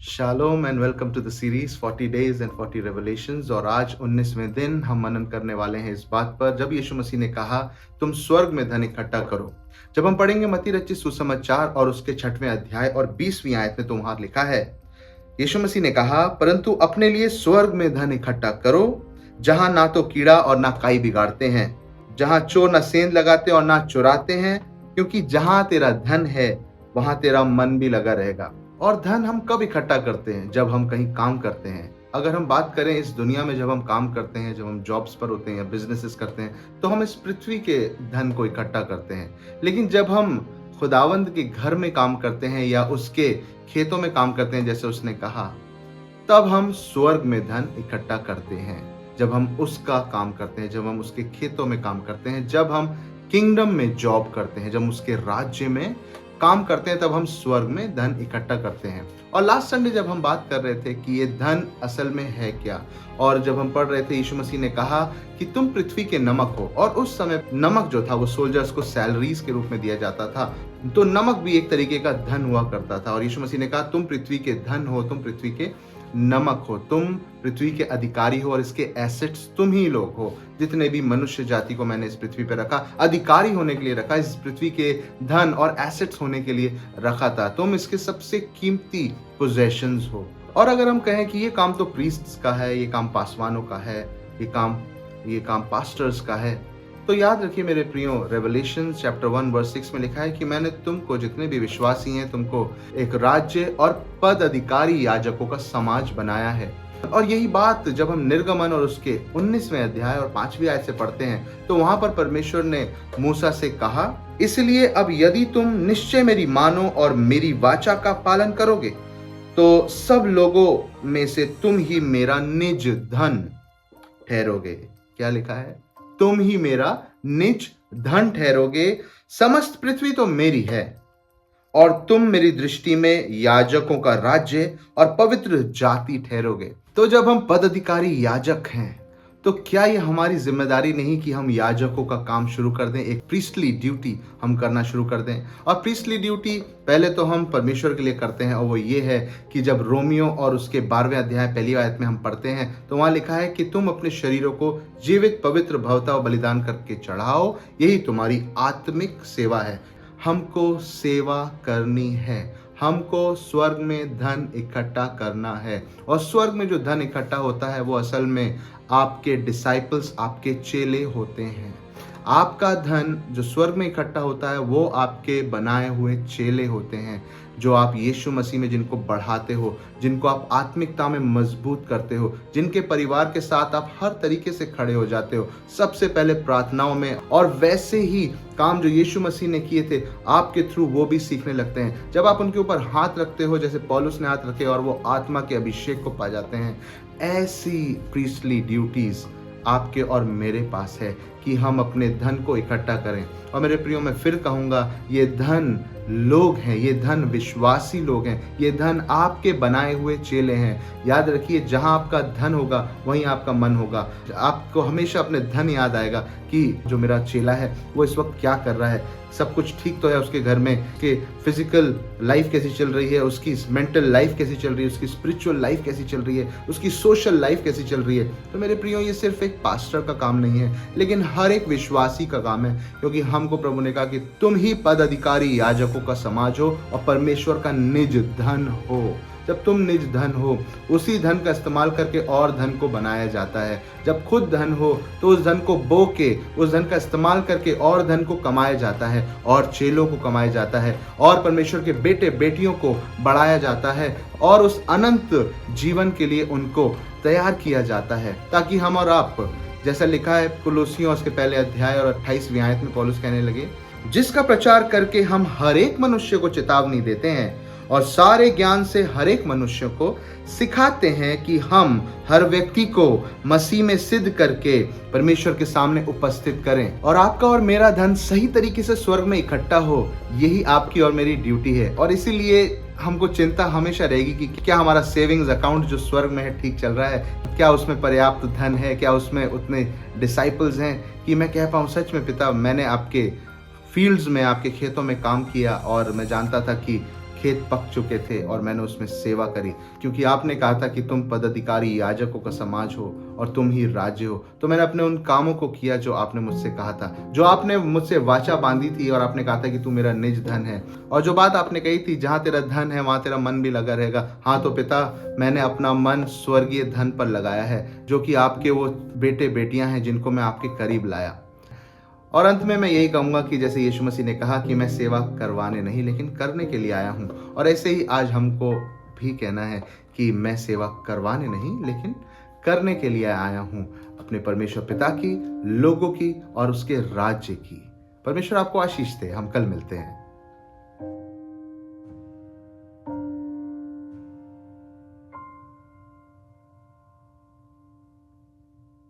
Shalom and welcome to the series 40 days and 40 revelations. और आज 19वें दिन हम मनन करने वाले हैं इस बात पर जब यीशु मसीह ने कहा तुम स्वर्ग में धन इकट्ठा करो। जब हम पढ़ेंगे मत्ती रचित सुसमाचार और उसके 6वें अध्याय और 20वीं आयत में तो वहां लिखा है, यीशु मसीह ने कहा परंतु अपने लिए स्वर्ग में धन इकट्ठा करो, जहां ना तो कीड़ा और ना काई बिगाड़ते हैं, जहां चोर ना सेंध लगाते और ना चुराते हैं, क्योंकि जहां तेरा धन है वहां तेरा मन भी लगा रहेगा। और धन हम कब इकट्ठा करते हैं? जब हम कहीं काम करते हैं। अगर हम बात करें इस दुनिया में, जब हम काम करते हैं, जब हम जॉब्स पर होते हैं या बिजनेसेस करते हैं, तो हम इस पृथ्वी के धन को इकट्ठा करते हैं। लेकिन जब हम खुदावंद के घर में काम करते हैं या उसके खेतों में काम करते हैं, जैसे उसने कहा, तब हम स्वर्ग में धन इकट्ठा करते हैं। जब हम उसका काम करते हैं, जब हम उसके खेतों में काम करते हैं, जब हम किंगडम में जॉब करते हैं, जब हम उसके राज्य में काम करते हैं, तब हम स्वर्ग में धन इकट्ठा करते हैं। और लास्ट संडे जब हम बात कर रहे थे कि ये धन असल में है क्या, और जब हम पढ़ रहे थे, यीशु मसीह ने कहा कि तुम पृथ्वी के नमक हो। और उस समय नमक जो था वो सोल्जर्स को सैलरीज के रूप में दिया जाता था, तो नमक भी एक तरीके का धन हुआ करता था। और यीशु मसीह ने कहा तुम पृथ्वी के धन हो, तुम पृथ्वी के नमक हो, तुम पृथ्वी के अधिकारी हो, और इसके एसेट्स तुम ही लोग हो। जितने भी मनुष्य जाति को मैंने इस पृथ्वी पर रखा, अधिकारी होने के लिए रखा, इस पृथ्वी के धन और एसेट्स होने के लिए रखा था। तुम इसके सबसे कीमती पोजेशंस हो। और अगर हम कहें कि ये काम तो प्रीस्ट्स का है, ये काम पासवानों का है, ये काम पास्टर्स का है, तो याद रखिए मेरे प्रियो, रेवलेशन चैप्टर 1 वर्स 6 में लिखा है कि मैंने तुमको, जितने भी विश्वासी हैं, तुमको एक राज्य और पद अधिकारी याजकों का समाज बनाया है। और यही बात जब हम निर्गमन और उसके 19वें अध्याय और 5वीं आयत से पढ़ते हैं, तो वहां पर परमेश्वर ने मूसा से कहा, इसलिए अब यदि तुम निश्चय मेरी मानो और मेरी वाचा का पालन करोगे, तो सब लोगों में से तुम ही मेरा निज धन ठहरोगे। क्या लिखा है? तुम ही मेरा निज धन ठहरोगे। समस्त पृथ्वी तो मेरी है और तुम मेरी दृष्टि में याजकों का राज्य और पवित्र जाति ठहरोगे। तो जब हम पदाधिकारी याजक हैं, तो क्या ये हमारी जिम्मेदारी नहीं कि हम याजकों का काम शुरू कर दें, एक प्रीस्टली ड्यूटी हम करना शुरू कर दें? और प्रीस्टली ड्यूटी पहले तो हम परमेश्वर के लिए करते हैं, और वो ये है कि जब रोमियो और उसके 12वें अध्याय 1 आयत में हम पढ़ते हैं, तो वहां लिखा है कि तुम अपने शरीरों को जीवित पवित्र भवता और बलिदान करके चढ़ाओ, यही तुम्हारी आत्मिक सेवा है। हमको सेवा करनी है, हमको स्वर्ग में धन इकट्ठा करना है। और स्वर्ग में जो धन इकट्ठा होता है वो असल में आपके डिसाइपल्स, आपके चेले होते हैं। आपका धन जो स्वर्ग में इकट्ठा होता है वो आपके बनाए हुए चेले होते हैं, जो आप यीशु मसीह में जिनको बढ़ाते हो, जिनको आप आत्मिकता में मजबूत करते हो, जिनके परिवार के साथ आप हर तरीके से खड़े हो जाते हो, सबसे पहले प्रार्थनाओं में। और वैसे ही काम जो यीशु मसीह ने किए थे आपके थ्रू, वो भी सीखने लगते हैं। जब आप उनके ऊपर हाथ रखते हो, जैसे पौलुस ने हाथ रखे और वो आत्मा के अभिषेक को पा जाते हैं, ऐसी प्रीस्टली ड्यूटीज आपके और मेरे पास है कि हम अपने धन को इकट्ठा करें। और मेरे प्रियो, मैं फिर कहूंगा, ये धन लोग हैं, ये धन विश्वासी लोग हैं, ये धन आपके बनाए हुए चेले हैं। याद रखिए, जहां आपका धन होगा वहीं आपका मन होगा। आपको हमेशा अपने धन याद आएगा कि जो मेरा चेला है वो इस वक्त क्या कर रहा है, सब कुछ ठीक तो है उसके घर में, कि फिजिकल लाइफ कैसी चल रही है, उसकी मेंटल लाइफ कैसी चल रही है, उसकी स्पिरिचुअल लाइफ कैसी चल रही है, उसकी सोशल लाइफ कैसी चल रही है। तो मेरे प्रियो, ये सिर्फ एक पास्टर का काम नहीं है, लेकिन हर एक विश्वासी का काम है, क्योंकि हमको प्रभु ने कहा कि तुम ही पद अधिकारी याजकों का समाज हो और परमेश्वर का निज धन हो। जब तुम निज धन हो, उसी धन का इस्तेमाल करके और धन को बनाया जाता है। जब खुद धन हो तो उस धन को बो के, उस धन का इस्तेमाल करके और धन को कमाया जाता है, और चेलों को कमाया जाता है, और परमेश्वर के बेटे बेटियों को बढ़ाया जाता है, और उस अनंत जीवन के लिए उनको तैयार किया जाता है, ताकि हम और आप, जैसा लिखा है कुलोसियों उसके 1 अध्याय और 28वीं आयत में पौलुस कहने लगे, जिसका प्रचार करके हम हर एक मनुष्य को चेतावनी देते हैं और सारे ज्ञान से हर एक मनुष्य को सिखाते हैं कि हम हर व्यक्ति को मसीह में सिद्ध करके परमेश्वर के सामने उपस्थित करें। और आपका और मेरा धन सही तरीके से स्वर्ग में इकट्ठा हो, यही आपकी और मेरी ड्यूटी है। और इसीलिए हमको चिंता हमेशा रहेगी कि क्या हमारा सेविंग्स अकाउंट जो स्वर्ग में है ठीक चल रहा है, क्या उसमें पर्याप्त धन है, क्या उसमें उतने डिसाइपल्स हैं कि मैं कह पाऊँ, सच में पिता, मैंने आपके फील्ड्स में, आपके खेतों में काम किया और मैं जानता था कि खेत पक चुके थे और मैंने उसमें सेवा करी, क्योंकि आपने कहा था कि तुम पदाधिकारी याजकों का समाज हो और तुम ही राज्य हो। तो मैंने अपने उन कामों को किया जो आपने मुझसे कहा था, जो आपने मुझसे वाचा बांधी थी, और आपने कहा था कि तू मेरा निज धन है। और जो बात आपने कही थी, जहां तेरा धन है वहां तेरा मन भी लगा रहेगा। हाँ तो पिता, मैंने अपना मन स्वर्गीय धन पर लगाया है, जो कि आपके वो बेटे बेटियां हैं जिनको मैं आपके करीब लाया। और अंत में मैं यही कहूंगा कि जैसे यीशु मसीह ने कहा कि मैं सेवा करवाने नहीं लेकिन करने के लिए आया हूं, और ऐसे ही आज हमको भी कहना है कि मैं सेवा करवाने नहीं लेकिन करने के लिए आया हूं, अपने परमेश्वर पिता की, लोगों की और उसके राज्य की। परमेश्वर आपको आशीष दे। हम कल मिलते हैं।